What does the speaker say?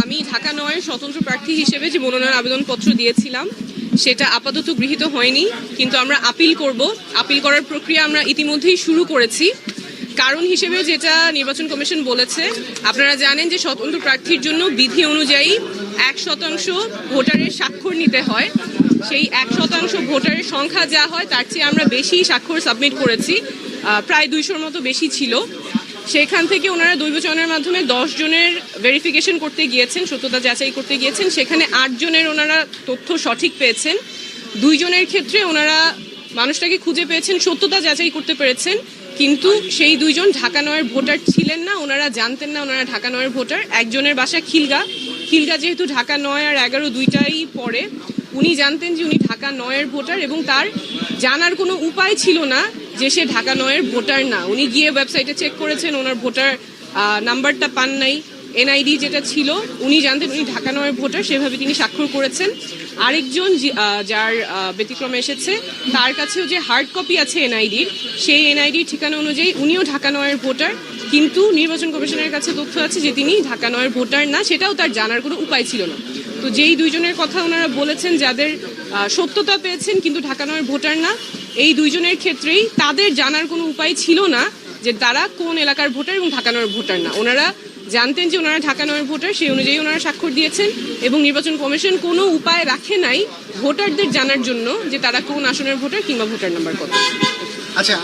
আমি ঢাকা ৯ স্বতন্ত্র প্রার্থী হিসেবে যে মনোনয়ন আবেদনপত্র দিয়েছিলাম সেটা আপাতত গৃহীত হয়নি, কিন্তু আমরা আপিল করব। আপিল করার প্রক্রিয়া আমরা ইতিমধ্যেই শুরু করেছি। কারণ হিসেবে যেটা নির্বাচন কমিশন বলেছে, আপনারা জানেন যে স্বতন্ত্র প্রার্থীর জন্য বিধি অনুযায়ী 1% ভোটারের স্বাক্ষর নিতে হয়। সেই 1% ভোটারের সংখ্যা যা হয় তার চেয়ে আমরা বেশি স্বাক্ষর সাবমিট করেছি, প্রায় 200-র মতো বেশি ছিল। সেখান থেকে ওনারা দৈবচয়নের মাধ্যমে 10 জনের ভেরিফিকেশন করতে গিয়েছেন, সত্যতা যাচাই করতে গিয়েছেন। সেখানে 8 জনের ওনারা তথ্য সঠিক পেয়েছেন। 2 জনের ক্ষেত্রে ওনারা মানুষটাকে খুঁজে পেয়েছেন, সত্যতা যাচাই করতে পেরেছেন, কিন্তু সেই 2 জন ঢাকা ৯-এর ভোটার ছিলেন না। ওনারা জানতেন না ওনারা ঢাকা 9-এর ভোটার। একজনের বাসা খিলগা যেহেতু ঢাকা 9 আর 11 দুইটাই পড়ে, উনি জানতেন যে উনি ঢাকা 9-এর ভোটার এবং তার জানার কোনো উপায় ছিল না যে সে ঢাকা 9-এর ভোটার না। উনি গিয়ে ওয়েবসাইটে চেক করেছেন, ওনার ভোটার নাম্বারটা পান নাই। এনআইডি যেটা ছিল উনি জানতেন উনি ঢাকা 9-এর ভোটার, সেভাবে তিনি স্বাক্ষর করেছেন। আরেকজন যার ব্যতিক্রমে এসেছে, তার কাছেও যে হার্ড কপি আছে এনআইডির, সেই এনআইডির ঠিকানা অনুযায়ী উনিও ঢাকা 9-এর ভোটার, কিন্তু নির্বাচন কমিশনের কাছে তথ্য আছে যে তিনি ঢাকা 9-এর ভোটার না, সেটাও তার জানার কোনো উপায় ছিল না। তো যেই 2 জনের কথা ওনারা বলেছেন যাদের সত্যতা পেয়েছেন কিন্তু ঢাকা 9-এর ভোটার না, এই 2 জনের ক্ষেত্রেই তাদের জানার কোনো উপায় ছিল না যে তারা কোন এলাকার ভোটার এবং ঢাকা 9-এর ভোটার না। ওনারা জানতেন যে ওনারা ঢাকা 9-এর ভোটার, সেই অনুযায়ী ওনারা স্বাক্ষর দিয়েছেন এবং নির্বাচন কমিশন কোনো উপায় রাখে নাই ভোটারদের জানার জন্য যে তারা কোন আসনের ভোটার কিংবা ভোটার নাম্বার কত। আচ্ছা।